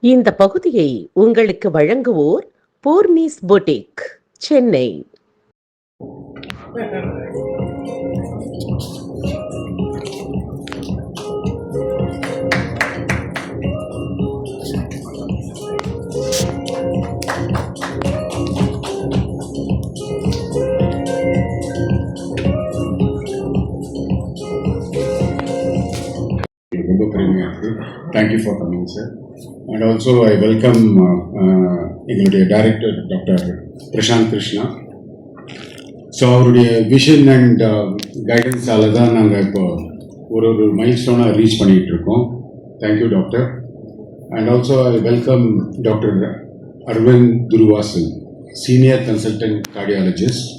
இந்த பகுதியை உங்களுக்கு வழங்குவோர் பூர்ணிஸ் பொட்டிக், சென்னை. ரொம்ப பெருமையாக இருக்குது. Thank you for coming sir. And also I welcome எங்களுடைய director doctor Prashanth Krishna. So அவருடைய விஷன் அண்ட் கைடன்ஸால் தான் நாங்கள் இப்போ ஒரு மைல்ஸ்டோனாக ரீச் பண்ணிகிட்ருக்கோம். Thank you doctor. And also I welcome doctor Aravind Thuruvasan, senior consultant cardiologist.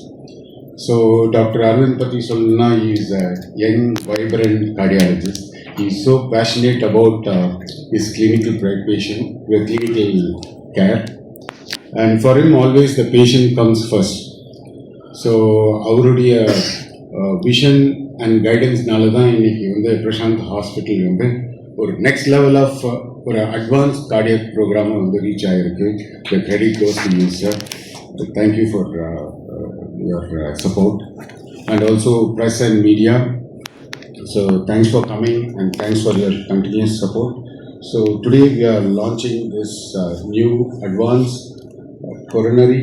So doctor Aravind பற்றி சொல்லணும்னா is a young vibrant cardiologist. He is so passionate about his clinical care, and for him always the patient comes first. So அவருடைய vision and கைடன்ஸ்னால தான் இன்னைக்கு வந்து Prashanth hospital வந்து ஒரு next level of ஒரு advance cardiac ப்ரோக்ராமை வந்து ரீச் ஆகிருக்கு. The credit goes to you, sir. Thank you for your support, and also press and media. So thanks for coming and thanks for your continuous support. So today we are launching this new advanced coronary.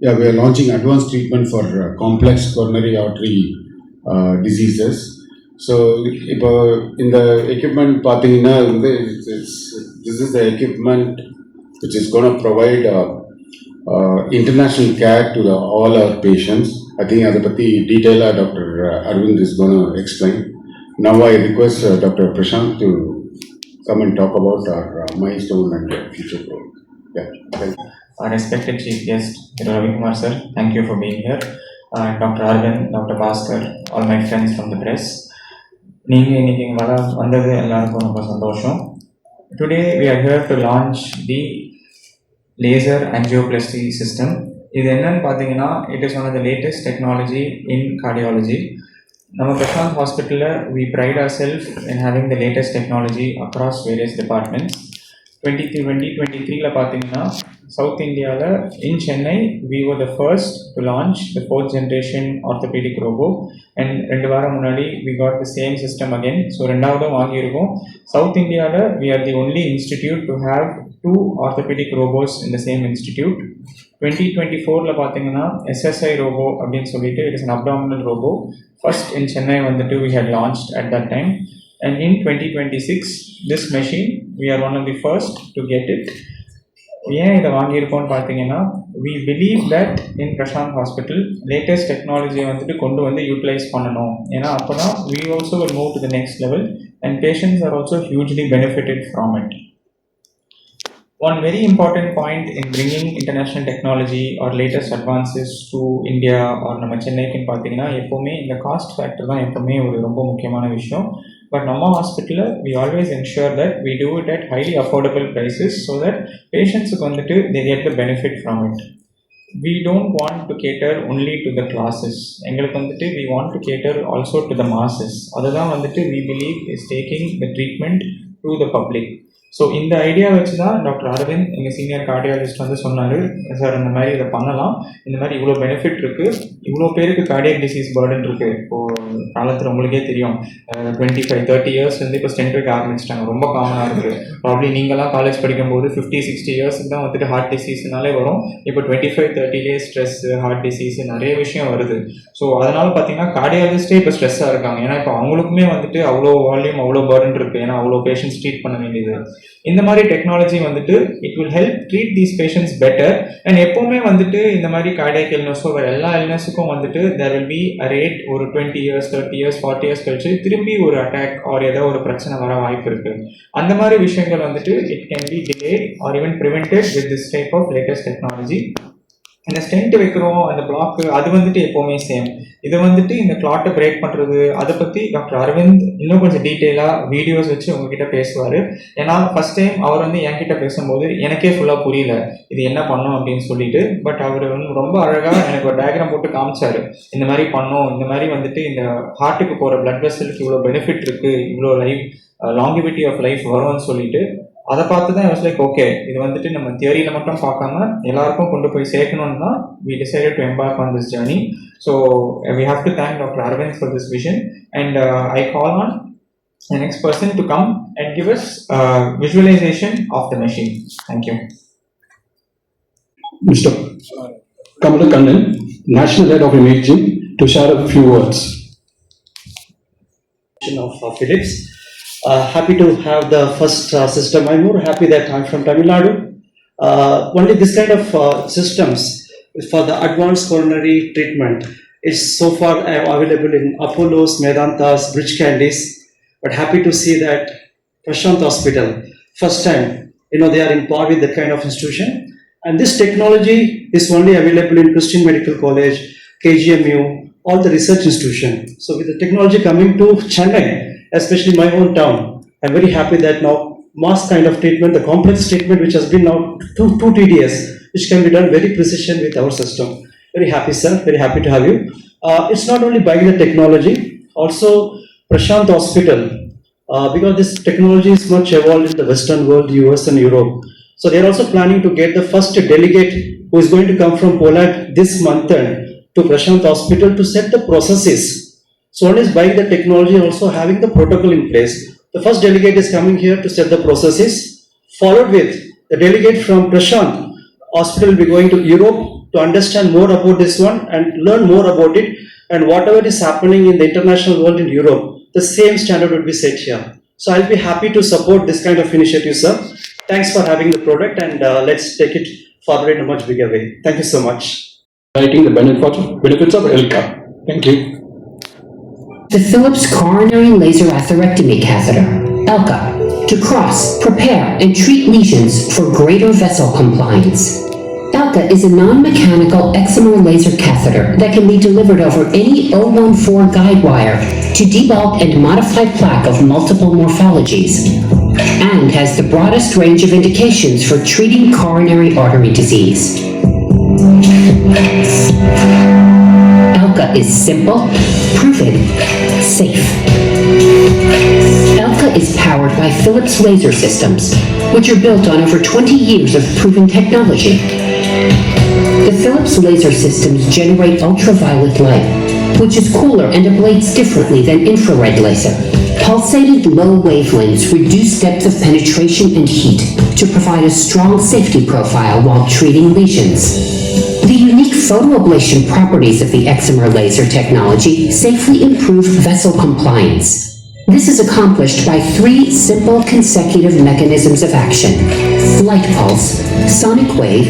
Yeah, we are launching advanced treatment for complex coronary artery diseases. So in the equipment பார்த்தீங்கன்னா this is the equipment which is going to provide international care to all our patients. I think அதை பற்றி டீட்டெயிலாக doctor Aravind is going to explain. Now I request Dr. Prashant to come and talk about our milestone and future program. Yeah, thank you. Our respected chief guest, Ravi Kumar sir, thank you for being here. Dr. Arvind, Dr. Bhaskar, all my friends from the press. நீங்கள் இன்னைக்கு வந்தது எல்லாருக்கும் ரொம்ப சந்தோஷம். Today we are here to launch the laser angioplasty system. இது என்னன்னு பார்த்தீங்கன்னா, it is one of the latest technology in cardiology. நம்ம பிரசாந்த் ஹாஸ்பிட்டலில் we pride our self in having the latest technology across various departments. 2023 பார்த்தீங்கன்னா south இந்தியாவில் in Chennai we were the first to launch the 4th generation orthopaedic robot. And 2 வாரம் முன்னாடி we got the same system again. So 2வதும் வாங்கியிருக்கோம். South இந்தியாவில் we are the only institute to have 2 orthopedic robots in the same institute. 2024 பார்த்தீங்கன்னா SSI robo அப்படின்னு சொல்லிட்டு it is an abdominal robo. First in Chennai வந்துட்டு we had launched at that time, and in 2026 this machine we are one of the first to get it. ஏன் இதை வாங்கியிருக்கோம்னு பார்த்தீங்கன்னா, we believe that in Prashant Hospital latest technology வந்துட்டு கொண்டு வந்து utilise பண்ணணும். ஏன்னா அப்போ தான் we also will move to the next level and patients are also hugely benefited from it. One very important point in bringing international technology or latest advances to India or நம்ம சென்னைக்குன்னு பார்த்தீங்கன்னா, எப்போவுமே இந்த cost factor தான் எப்போவுமே ஒரு ரொம்ப முக்கியமான விஷயம். பட் நம்ம ஹாஸ்பிட்டலில் we always ensure that we do it at highly affordable prices so that patientsக்கு வந்துட்டு they get the benefit from it. We don't want to cater only to the classes. எங்களுக்கு வந்துட்டு we want to cater also to the masses. அதுதான் வந்துட்டு we believe is taking the treatment to the public. So இந்த idea வச்சு தான் doctor Aravind எங்கள் senior cardiologist வந்து சொன்னார், சார் இந்த மாதிரி இதை பண்ணலாம், இந்த மாதிரி இவ்வளோ பெனிஃபிட் இருக்குது, இவ்வளோ பேருக்கு கார்டியக் டிசீஸ் பர்டன் இருக்குது. இப்போது காலத்தில் உங்களுக்கே தெரியும் 25-30 years வந்து இப்போ ஸ்டென்ட் வைக்க ஆரம்பிச்சிட்டாங்க, ரொம்ப காமனாக இருக்குது. ப்ராப்ளி நீங்களாம் காலேஜ் படிக்கும்போது 50-60 years தான் வந்துட்டு ஹார்ட் டிசீஸ்னாலே வரும். இப்போ 25-30 ஸ்ட்ரெஸ், ஹார்ட் டிசீஸ் நிறைய விஷயம் வருது. ஸோ அதனால் பார்த்தீங்கன்னா கார்டியாலஜிஸ்டே இப்போ ஸ்ட்ரெஸ்ஸாக இருக்காங்க. ஏன்னா இப்போ அவங்களுக்குமே வந்துட்டு அவ்வளோ வால்யூம், அவ்வளோ பர்டன் இருக்குது. ஏன்னா அவ்வளோ பேஷண்ட்ஸ் ட்ரீட் பண்ண வேண்டியது. இந்த மாதிரி டெக்னாலஜி வந்துட்டு it will help treat these patients better. And எப்போவுமே வந்துட்டு இந்த மாதிரி கார்டியக் இல்னஸோ வேறு எல்லா இல்னஸுக்கும் வந்துட்டு there will be a rate. ஒரு 20 years, 30 years, 40 years கழிச்சு திரும்பி ஒரு அட்டாக் ஆர் ஏதோ ஒரு பிரச்சனை வர வாய்ப்பு இருக்கு. அந்த மாதிரி விஷயங்கள் வந்துட்டு it can be delayed or even prevented with this type of latest technology. இந்த ஸ்டென்ட் வைக்கிறோம் அந்த பிளாக் அது வந்துட்டு எப்போவுமே சேம். இது வந்துட்டு இந்த கிளாட்டை பிரேக் பண்ணுறது அதை பற்றி டாக்டர் அரவிந்த் இன்னும் கொஞ்சம் டீட்டெயிலாக வீடியோஸ் வச்சு உங்ககிட்ட பேசுவார். ஏன்னா ஃபர்ஸ்ட் டைம் அவர் வந்து என்கிட்ட பேசும்போது எனக்கே ஃபுல்லாக புரியல இது என்ன பண்ணோம் அப்படின்னு சொல்லிட்டு. பட் அவர் வந்து ரொம்ப அழகாக எனக்கு ஒரு டயக்ராம் போட்டு காமிச்சாரு. இந்த மாதிரி பண்ணோம், இந்த மாதிரி வந்துட்டு இந்த ஹார்ட்டுக்கு போகிற பிளட் வெசலுக்கு இவ்வளோ பெனிஃபிட் இருக்குது, இவ்வளோ லைஃப் லாங்கிவிட்டி ஆஃப் லைஃப் வரும்னு சொல்லிட்டு அதை பார்த்து தான் லைக் ஓகே இது வந்துட்டு நம்ம தியரியில் மட்டும் பார்க்காம எல்லாருக்கும் கொண்டு போய் சேர்க்கணும்னு தான் we decided to embark on this journey. So we have to thank Dr. Arvind for this vision, and I call on the next person to come and give us visualization of the machine. Thank you. Mr. Kamala Kannan, National Head of Imaging, to share a few words. Of Philips. Happy to have the first system. I'm more happy that I'm from Tamil Nadu. Only this kind of systems for the advanced coronary treatment is so far available in Apollo's, Medanta's, Bridge Candies. But happy to see that Prashant Hospital, first time, they are in par with that kind of institution. And this technology is only available in Christian Medical College, KGMU, all the research institution. So with the technology coming to Chennai, especially my own town, I'm very happy that now mass kind of treatment, the complex treatment which has been now too tedious, which can be done very precision with our system. Very happy, sir. Very happy to have you. It's not only buying the technology, also Prashant Hospital, because this technology is much evolved in the Western world, US and Europe. So they're also planning to get the first delegate who is going to come from Poland this month to Prashant Hospital to set the processes. So one is buying the technology and also having the protocol in place. The first delegate is coming here to set the processes, followed with the delegate from Prashant Hospital will be going to Europe to understand more about this one and learn more about it, and whatever is happening in the international world in Europe, the same standard would be set here. So I'll be happy to support this kind of initiative, sir. Thanks for having the product, and let's take it forward in a much bigger way. Thank you so much. Writing the benefits of ELCA. Thank you. The Philips Coronary Laser Atherectomy Catheter, ELCA, to cross, prepare, and treat lesions for greater vessel compliance. ELCA is a non-mechanical excimer laser catheter that can be delivered over any 014 guide wire to debulk and modify plaque of multiple morphologies, and has the broadest range of indications for treating coronary artery disease. ELCA is simple, proven, safe. ELCA is powered by Philips laser systems, which are built on over 20 years of proven technology. The Philips laser systems generate ultraviolet light, which is cooler and ablates differently than infrared laser. Pulsated low wavelengths reduce depth of penetration and heat to provide a strong safety profile while treating lesions. The unique photoablation properties of the excimer laser technology safely improve vessel compliance. This is accomplished by 3 simple consecutive mechanisms of action: light pulse, sonic wave,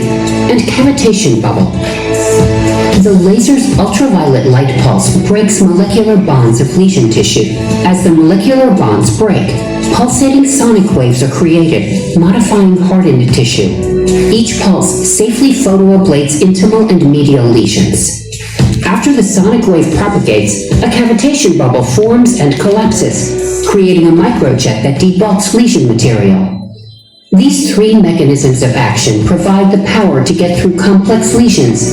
and cavitation bubble. The laser's ultraviolet light pulse breaks molecular bonds of lesion tissue. As the molecular bonds break, pulsating sonic waves are created, modifying hardened tissue. Each pulse safely photoablates intimal and medial lesions. After the sonic wave propagates, a cavitation bubble forms and collapses, creating a microjet that debulks lesion material. These 3 mechanisms of action provide the power to get through complex lesions,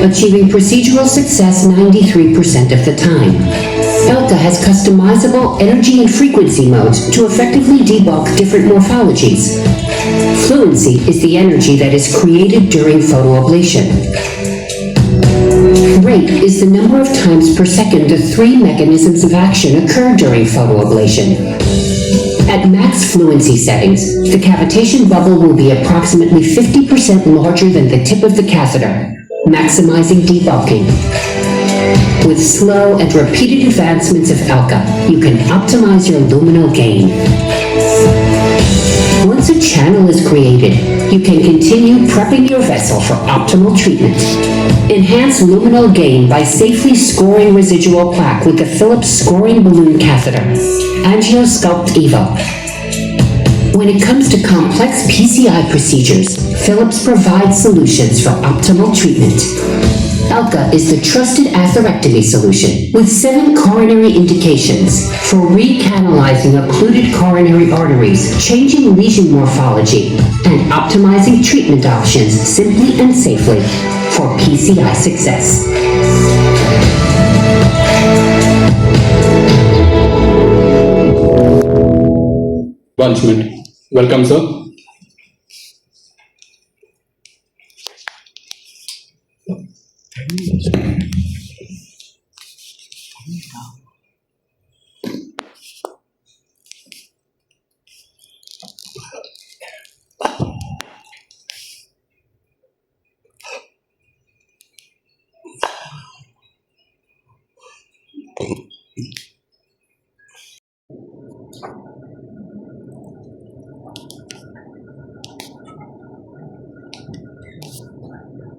achieving procedural success 93% of the time. ELCA has customizable energy and frequency modes to effectively debulk different morphologies. Fluency is the energy that is created during photoablation. Rate is the number of times per second the 3 mechanisms of action occur during photoablation. At max fluency settings, the cavitation bubble will be approximately 50% larger than the tip of the catheter, maximizing debulking. With slow and repeated advancements of ELCA, you can optimize your luminal gain. Once a channel is created, you can continue prepping your vessel for optimal treatment. Enhance luminal gain by safely scoring residual plaque with the Philips scoring balloon catheter, AngioSculpt Evo. When it comes to complex PCI procedures, Philips provides solutions for optimal treatment. Elka is the trusted atherectomy solution with 7 coronary indications for recanalizing occluded coronary arteries, changing lesion morphology, and optimizing treatment options simply and safely for PCI success. Advancement. Welcome, sir.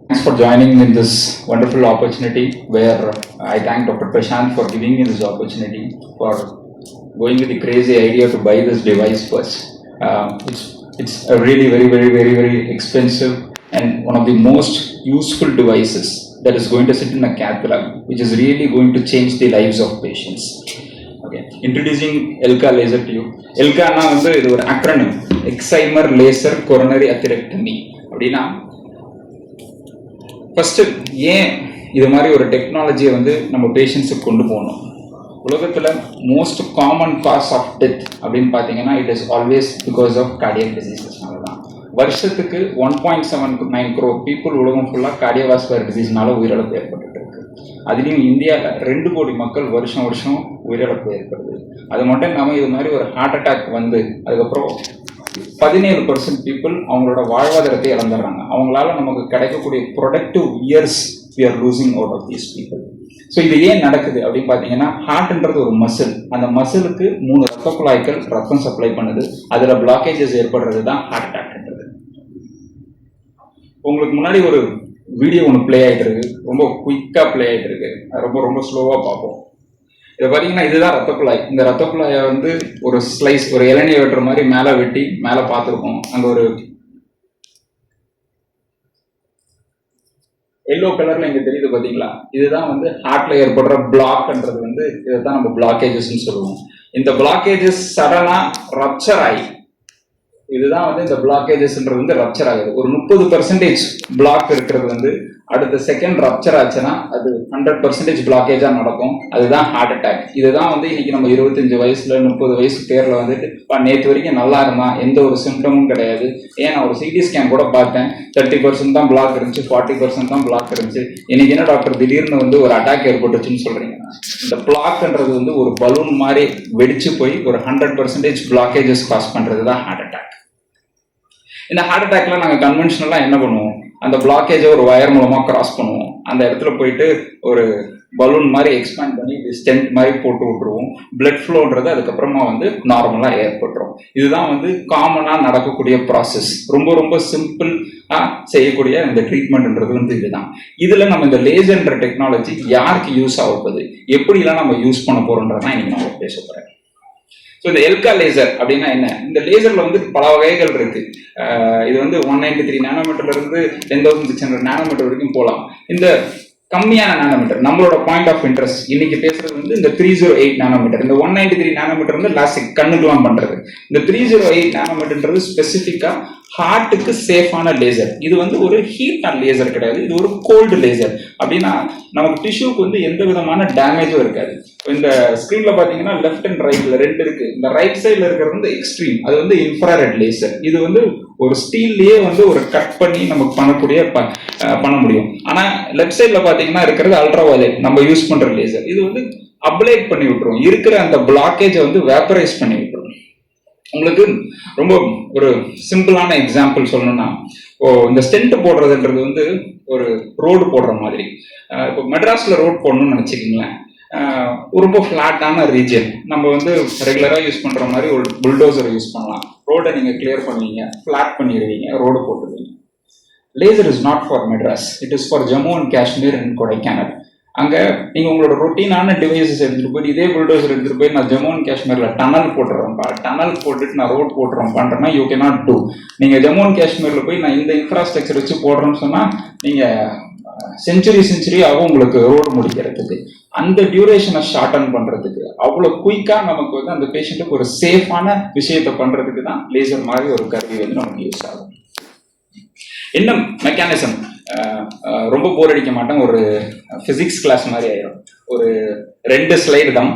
Thanks for joining in this wonderful opportunity where I thank Dr. Prashant for giving me this opportunity, for going with the crazy idea to buy this device first. It's a really very expensive and one of the most useful devices that is going to sit in a cath lab, which is really going to change the lives of patients. Okay, introducing Elka laser to you. Elka na வந்து இது ஒரு acronym, Excimer Laser Coronary Atherectomy. அப்படின்னா first ஏன் இது மாதிரி ஒரு டெக்னாலஜியை வந்து நம்ம பேஷண்ட்ஸுக்கு கொண்டு போகணும்? உலகத்தில் most common cause of death அப்படின்னு பார்த்தீங்கன்னா it is always because of cardiac டிசீசஸ்னால தான். வருஷத்துக்கு 1.79 crore பீப்புள் உலகம் ஃபுல்லாக கார்டியோவாஸ்குலர் டிசீஸ்னால உயிரிழப்பு ஏற்பட்டு இருக்கு. அதுலேயும் இந்தியாவில் 2 கோடி மக்கள் வருஷம் உயிரிழப்பு ஏற்படுது. அது மட்டும் இல்லாமல் இது மாதிரி ஒரு ஹார்ட் அட்டாக் வந்து அதுக்கப்புறம் 17% பீப்புள் அவங்களோட வாழ்வாதாரத்தை இழந்துடுறாங்க. அவங்களால நமக்கு கிடைக்கக்கூடிய productive years we are losing out of these people. So இது ஏன் நடக்குது அப்படின்னு பார்த்தீங்கன்னா, ஹார்ட்ன்றது ஒரு மசில். அந்த மசிலுக்கு 3 ரத்த குழாய்கள் ரத்தம் சப்ளை பண்ணுது. அதில் பிளாக்கேஜஸ் ஏற்படுறது தான் ஹார்ட் அட்டாக்ன்றது. உங்களுக்கு முன்னாடி ஒரு வீடியோ ஒன்று ப்ளே ஆகிட்டு இருக்கு, ரொம்ப குயிக்காக ப்ளே ஆகிட்டு இருக்கு, ரொம்ப ஸ்லோவாக பார்ப்போம். இதை பார்த்தீங்கன்னா இதுதான் ரத்த குழாய். இந்த ரத்த குழாயை வந்து ஒரு ஸ்லைஸ், ஒரு இளநியை வெட்டுற மாதிரி மேலே வெட்டி மேலே பார்த்துருக்கோம். அங்கே ஒரு எல்லோ கலர்ல இங்க தெரியுது பாத்தீங்களா? இதுதான் வந்து ஹார்ட்ல ஏற்படுற பிளாக்ன்றது வந்து இதைத்தான் நம்ம பிளாக்கேஜஸ் சொல்லுவோம். இந்த பிளாக்கேஜஸ் சடனா ரப்சர் ஆகி, இதுதான் வந்து இந்த பிளாக்கேஜஸ்ன்றது வந்து ரப்சர் ஆகுது. ஒரு 30% பிளாக் இருக்கிறது வந்து அடுத்த செகண்ட் ரப்சர் ஆச்சுன்னா அது 100% பிளாக்கேஜா நடக்கும். அதுதான் ஹார்ட் அட்டாக். இதுதான் வந்து இன்னைக்கு நம்ம 25 வயசுல 30 வயசு பேர்ல வந்துட்டு நேற்று வரைக்கும் நல்லா இருந்தான், எந்த ஒரு சிம்டமும் கிடையாது. ஏன் நான் ஒரு சிடி ஸ்கேன் கூட பார்த்தேன், 30% தான் பிளாக் இருந்துச்சு, 40% தான் பிளாக் இருந்துச்சு. இன்னைக்கு என்ன டாக்டர் திடீர்னு வந்து ஒரு அட்டாக் ஏற்பட்டுச்சுன்னு சொல்றீங்க? இந்த பிளாக்ன்றது வந்து ஒரு பலூன் மாதிரி வெடிச்சு போய் ஒரு 100% பிளாக்கேஜஸ் காஸ் பண்றது தான் ஹார்ட் அட்டாக். இந்த ஹார்ட் அட்டாக்ல நாங்க கன்வென்ஷனலா என்ன பண்ணுவோம்? அந்த பிளாக்கேஜை ஒரு வயர் மூலமா கிராஸ் பண்ணுவோம். அந்த இடத்துல போயிட்டு ஒரு பலூன் மாதிரி எக்ஸ்பேண்ட் பண்ணி ஸ்டென்ட் மாதிரி போட்டு விட்டுருவோம். பிளட் ஃப்ளோன்றது அதுக்கப்புறமா வந்து நார்மலா ஏற்பட்டுரும். இதுதான் வந்து காமனா நடக்கக்கூடிய ப்ராசஸ். ரொம்ப சிம்பிளா செய்யக்கூடிய இந்த ட்ரீட்மெண்ட்ன்றது வந்து இதுதான். இதுல நம்ம இந்த லேசர்ன்ற டெக்னாலஜி யாருக்கு யூஸ் ஆகுது, எப்படிலாம் நம்ம யூஸ் பண்ண போறோம்ன்றதான் இன்னைக்கு நம்ம பேச போறேன். ஸோ இந்த எல்கா லேசர் அப்படின்னா என்ன? இந்த லேசர்ல வந்து பல வகைகள் இருக்கு. இது வந்து 193 நானோமீட்டர்ல இருந்து 10600 நானோமீட்டர் வரைக்கும் போகலாம். இந்த கம்மியான நானோமீட்டர் நம்மளோட பாயிண்ட் ஆஃப் இன்ட்ரெஸ்ட் இன்னைக்கு பேசுறது வந்து இந்த 308 நானோமீட்டர். இந்த 193 நானோமீட்டர் வந்து லாஸ்டிக் கண்ணுக்குலாம் பண்றது. இந்த 308 நானோமீட்டர்ன்றது ஸ்பெசிஃபிக்கா ஹார்ட்டுக்கு சேஃபான லேசர். இது வந்து ஒரு ஹீட் ஆன் லேசர் கிடையாது, இது ஒரு கோல்டு லேசர். அப்படின்னா நமக்கு டிஷ்யூக்கு வந்து எந்த விதமான டேமேஜும் இருக்காது. இந்த ஸ்கிரீன்ல பாத்தீங்கன்னா லெஃப்ட் அண்ட் ரைட்ல 2 இருக்கு. இந்த ரைட் சைட்ல இருக்கிறது வந்து எக்ஸ்ட்ரீம், அது வந்து இன்ஃப்ராரெட் லேசர். இது வந்து ஒரு ஸ்டீல்லயே வந்து ஒரு கட் பண்ணி நமக்கு பண்ண முடியும். ஆனா லெஃப்ட் சைட்ல பாத்தீங்கன்னா இருக்கிறது அல்ட்ரா வயலட், நம்ம யூஸ் பண்ற லேசர். இது வந்து அப்ளேட் பண்ணி விட்டுரும், இருக்கிற அந்த பிளாக்கேஜை வந்து வேப்பரைஸ் பண்ணி விட்டுரும். உங்களுக்கு ரொம்ப ஒரு சிம்பிளான எக்ஸாம்பிள் சொல்லணும்னா, இந்த ஸ்டென்ட் போடுறதுன்றது வந்து ஒரு ரோடு போடுற மாதிரி. இப்போ மெட்ராஸ்ல ரோடு போடணும்னு நினைச்சுக்கிங்களேன், ரொம்ப ஃபிளாட்டான ரீஜன் நம்ம வந்து ரெகுலராக யூஸ் பண்ற மாதிரி ஒரு புல்டோசரை யூஸ் பண்ணலாம். ரோடை நீங்க கிளியர் பண்ணுவீங்க, ஃபிளாட் பண்ணிடுவீங்க, ரோடு போட்டுருவீங்க. Laser is not for Madras, it is for Jammu and Kashmir and Kodaikanal. அங்கே நீங்கள் உங்களோட ரொட்டீனான டிவைசஸ் எடுத்துகிட்டு போய் இதே புல்டோசர் எடுத்துகிட்டு போய் நான் ஜம்மு அண்ட் காஷ்மீரில் டனல் போட்டுறேன்ப்பா, டனல் போட்டுட்டு நான் ரோட் போட்டுறேன் பண்ணுறேன்னா யூ கேன் நாட் டூ. நீங்கள் ஜம்மு அண்ட் காஷ்மீரில் போய் நான் இந்த இன்ஃப்ராஸ்ட்ரக்சர் வச்சு போடுறேன்னு சொன்னால் நீங்கள் செஞ்சுரி ஆகும் உங்களுக்கு ரோடு முடிக்கிறதுக்கு. அந்த டியூரேஷனை ஷார்டன் பண்ணுறதுக்கு அவ்வளோ குயிக்காக நமக்கு வந்து அந்த பேஷண்ட்டுக்கு ஒரு சேஃபான விஷயத்தை பண்ணுறதுக்கு தான் லேசர் மாதிரி ஒரு கருவி வந்து நமக்கு யூஸ் ஆகும். என்ன மெக்கானிசம் ரொம்ப போர் அடிக்க மாட்டேன், ஒரு ஃபிசிக்ஸ் கிளாஸ் மாதிரி ஆயிடும். ஒரு 2 ஸ்லைடு தான்,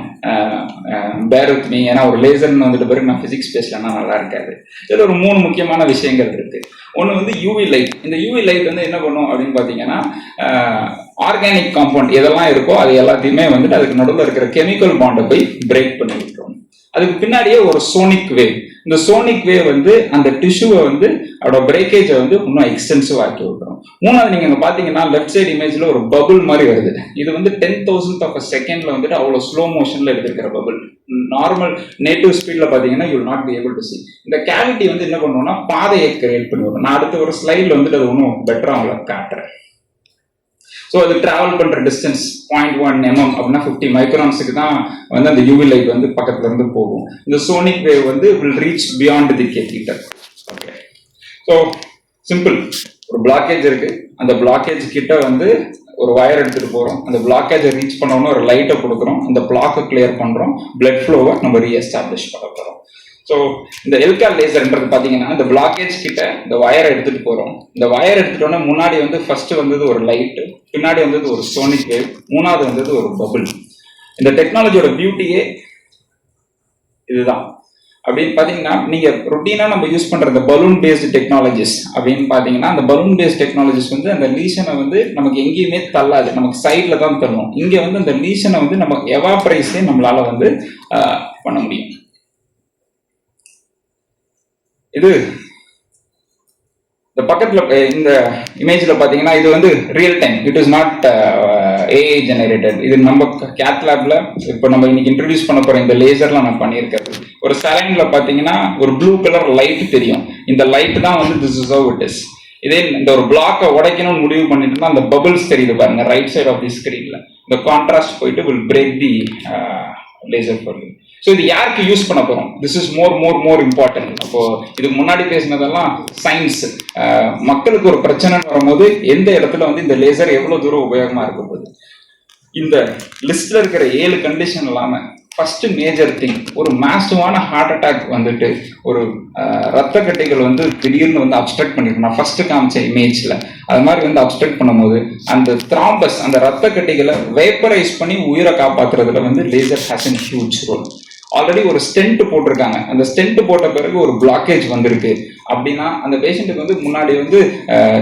பேர் வித் மீ. ஏன்னா ஒரு லேசர்னு வந்துட்டு பிறகு நான் ஃபிசிக்ஸ் பேசலன்னா நல்லா இருக்காது. இதில் ஒரு 3 முக்கியமான விஷயங்கள் இருக்கு. ஒன்று வந்து யூவி லைட். இந்த யூவி லைட் வந்து என்ன பண்ணும் அப்படின்னு பார்த்தீங்கன்னா, ஆர்கானிக் காம்பவுண்ட் எதெல்லாம் இருக்கோ அது எல்லாத்தையுமே வந்துட்டு அதுக்கு நடுவில் இருக்கிற கெமிக்கல் பாண்டை போய் பிரேக் பண்ணி விட்டுரும். அதுக்கு பின்னாடியே ஒரு சோனிக் வேவ். இந்த சோனிக் வேவ் வந்து அந்த டிஷ்யூவை வந்து அதோட பிரேக்கேஜை வந்து இன்னும் எக்ஸ்டென்சிவ் ஆக்கி விட்டுரும். மூணாவது நீங்க இங்க பாத்தீங்கன்னா லெஃப்ட் சைடு இமேஜ்ல ஒரு பபுள் மாதிரி வருது. இது வந்து 10,000th of a secondல வந்துட்டு அவ்வளவு ஸ்லோ மோஷன்ல எடுத்திருக்கிற பபுள். நார்மல் நேட்டிவ் ஸ்பீட்ல பாத்தீங்கன்னா you not be able to see. இந்த கேவிட்டி வந்து என்ன பண்ணுவோம்னா பாதையை கிரியேட் பண்ணிவிடும். நான் அடுத்த ஒரு ஸ்லைட்ல வந்துட்டு அது இன்னும் பெட்டரா உங்களுக்கு காட்டுறேன். ஸோ அது டிராவல் பண்ற டிஸ்டன்ஸ் 0.1 mm அப்படின்னா 50 மைக்ரான்ஸுக்கு தான் வந்து அந்த யூவி லைட் வந்து பக்கத்துல இருந்து போகும். இந்த சோனிக் வேவ் வந்து will reach beyond the catheter. Okay, so simple. ஒரு பிளாக்கேஜ் இருக்கு, அந்த பிளாக்கேஜ் கிட்ட வந்து ஒரு வயர் எடுத்துட்டு போறோம். அந்த பிளாக்கேஜை ரீச் பண்ணோம்னா ஒரு லைட்டை கொடுக்குறோம், அந்த பிளாக்கை கிளியர் பண்றோம், பிளட் ஃப்ளோவை நம்ம ரீஎஸ்டாப்ளிஷ் பண்ண போறோம். ஸோ இந்த எல்கார் லேசர்ன்றது பார்த்தீங்கன்னா இந்த பிளாக்கேஜ் கிட்ட இந்த வயரை எடுத்துட்டு போறோம். இந்த வயர் எடுத்துட்டோம்னா முன்னாடி வந்து ஃபர்ஸ்ட் வந்தது ஒரு லைட், பின்னாடி வந்தது ஒரு சோனிக் வேவ், மூணாவது வந்தது ஒரு பபுள். இந்த டெக்னாலஜியோட பியூட்டியே இதுதான். அப்படின்னு பார்த்தீங்கன்னா நீங்க ரொட்டீனா நம்ம யூஸ் பண்ற இந்த பலூன் பேஸ்டு டெக்னாலஜிஸ் அப்படின்னு பார்த்தீங்கன்னா அந்த பலூன் பேஸ்ட் டெக்னாலஜிஸ் வந்து அந்த லீஷனை வந்து நமக்கு எங்கேயுமே தள்ளாது, நமக்கு சைட்ல தான் தள்ளும். இங்க வந்து அந்த லீஷனை வந்து நம்ம எவாப்ரைஸே நம்மளால வந்து பண்ண முடியும். இது இந்த பக்கத்துல இந்த இமேஜ்ல பாத்தீங்கன்னா இது வந்து real time, it is not AI generated. இது நம்ம கேத் லேப்ல இப்போ நம்ம இன்னைக்கு இன்ட்ரடியூஸ் பண்ண போற இந்த லேசர்லாம் நான் பண்ணியிருக்கிறது. ஒரு சலைன்ல பாத்தீங்கன்னா ஒரு ப்ளூ கலர் லைட் தெரியும். இந்த லைட் தான் வந்து this is how it is. இதே இந்த ஒரு பிளாக்கை உடைக்கணும்னு முடிவு பண்ணிட்டுனா அந்த பபிள்ஸ் தெரியுது பாருங்க ரைட் சைட் ஆஃப் தி ஸ்கிரீன்ல. இந்த கான்ட்ராஸ்ட் போயிட்டு will break the laser for you. So இது யாருக்கு யூஸ் பண்ண போறோம்? This is more important. அப்போ இதுக்கு முன்னாடி பேசினதெல்லாம் சயின்ஸ். மக்களுக்கு ஒரு பிரச்சனைன்னு வரும்போது எந்த இடத்துல வந்து இந்த லேசர் எவ்வளவு தூரம் உபயோகமா இருக்க போகுது. இந்த லிஸ்ட்ல இருக்கிற 7 கண்டிஷன் இல்லாம ஃபர்ஸ்ட் மேஜர் திங், ஒரு மாசிவான ஹார்ட் அட்டாக் வந்துட்டு ஒரு ரத்த கட்டிகள் வந்து திடீர்னு வந்து அப்ஸ்ட்ரக்ட் பண்ணிருக்கோம். நான் ஃபர்ஸ்ட் காமிச்ச இமேஜ்ல அது மாதிரி வந்து அப்ஸ்ட்ரக்ட் பண்ணும்போது அந்த த்ராம்பஸ் அந்த ரத்த கட்டிகளை வேப்பரைஸ் பண்ணி உயிரை காப்பாத்துறதுல வந்து laser has an huge role. Already ஒரு ஸ்டென்ட் போட்டிருக்காங்க, அந்த ஸ்டென்ட் போட்ட பிறகு ஒரு பிளாக்கேஜ் வந்திருக்கு அப்படின்னா அந்த பேஷண்ட்டுக்கு வந்து முன்னாடி வந்து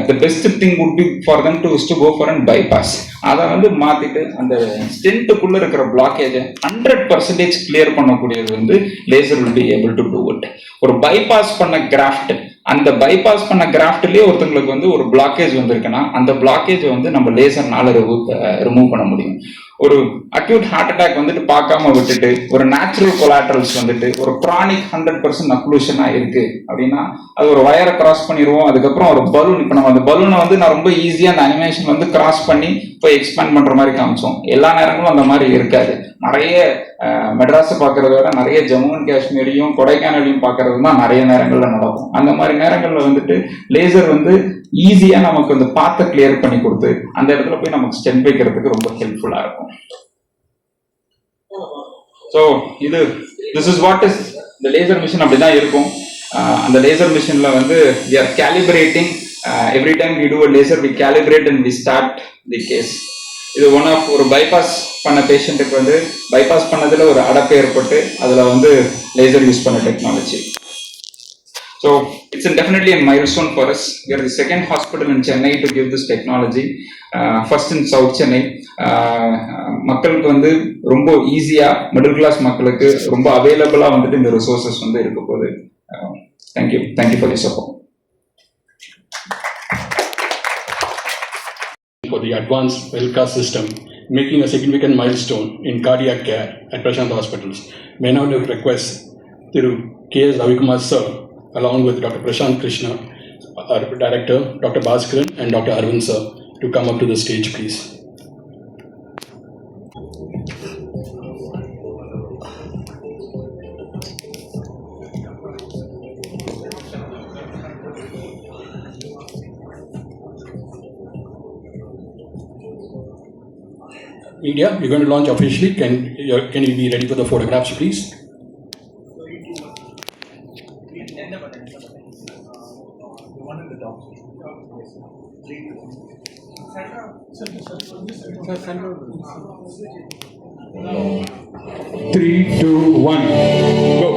the best thing would be for them to go for an bypass. அதை வந்து மாத்திட்டு அந்த ஸ்டென்ட்டுக்குள்ள இருக்கிற பிளாக்கேஜை 100% கிளியர் பண்ணக்கூடியது வந்து laser will be able to do it. ஒரு பைபாஸ் பண்ண கிராஃப்ட், அந்த பைபாஸ் பண்ண கிராஃப்ட்லயே ஒருத்தங்களுக்கு வந்து ஒரு பிளாக்கேஜ் வந்திருக்குன்னா அந்த பிளாக்கேஜை வந்து நம்ம லேசர்னால ரிமூவ் பண்ண முடியும். ஒரு அக்யூட் ஹார்ட் அட்டாக் வந்துட்டு பார்க்காம விட்டுட்டு ஒரு நேச்சுரல் கொலாட்ரல்ஸ் வந்துட்டு ஒரு கிரானிக் 100% அக்ளூஷனா இருக்கு அப்படின்னா அது ஒரு வயரை கிராஸ் பண்ணிடுவோம். அதுக்கப்புறம் ஒரு பலூன், இப்போ நம்ம அந்த பலூனை வந்து நான் ரொம்ப ஈஸியா அந்த அனிமேஷன் வந்து கிராஸ் பண்ணி போய் எக்ஸ்பேண்ட் பண்ற மாதிரி காமிச்சோம். எல்லா நேரங்களும் அந்த மாதிரி இருக்காது. நிறைய மெட்ராஸை பார்க்கறத விட நிறைய ஜம்மு அண்ட் காஷ்மீரையும் கொடைக்கானலையும் பார்க்கறது தான் நிறைய நேரங்கள்ல நடக்கும். அந்த மாதிரி நேரங்கள்ல வந்துட்டு லேசர் வந்து ஈஸியா நமக்கு அந்த பாத்தை கிளியர் பண்ணி கொடுத்து அந்த இடத்துல போய் நமக்கு ஸ்டென்ட் வைக்கிறதுக்கு ரொம்ப ஹெல்ப்ஃபுல்லா இருக்கும். So this is what is இந்த லேசர் மிஷின். அப்படிதான் இருக்கும். அந்த லேசர் மிஷின்ல வந்து we are calibrating every time we do a laser we calibrate and we start the case. இது ஒன் ஆஃப் ஒரு பைபாஸ் பண்ண பேஷண்ட்டுக்கு வந்து பைபாஸ் பண்ணதுல ஒரு அடப்பு ஏற்பட்டு அதுல வந்து லேசர் யூஸ் பண்ண technology. So it's definitely a milestone for us. We are the second hospital in Chennai to give this technology. First in South Chennai. மக்களுக்கு வந்து ரொம்ப ஈஸியா மிடில் கிளாஸ் மக்களுக்கு ரொம்ப அவைலபிளா வந்துட்டு இந்த ரிசோர்சஸ் வந்து இருக்க போகுது. Thank you for your support. For the advanced Elka system, making a significant milestone in cardiac care at Prashant Hospitals. May now request Thiru K.S. Ravikumar sir, along with Dr. Prashant Krishna, our director, Dr. Bhaskaran and Dr. Arvind sir, to come up to the stage, please. India, we're going to launch officially. Can you be ready for the photographs, please? Three, two, one, go.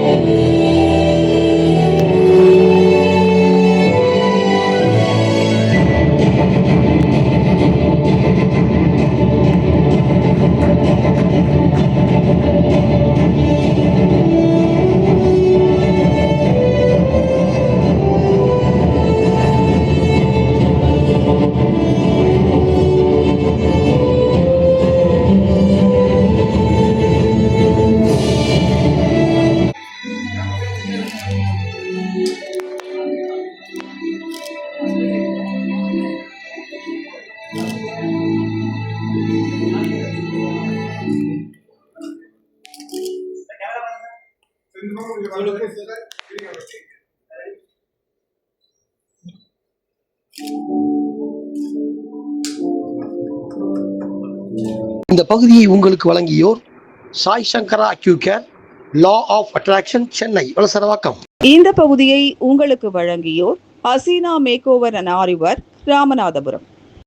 இந்த பகுதியை உங்களுக்கு வழங்கியோர் Sai Sankara accu care, law of attraction, Chennai Valasaravakkam. இந்த பகுதியை உங்களுக்கு வழங்கியோர் Haseena makeover and aari work, Ramanathapuram.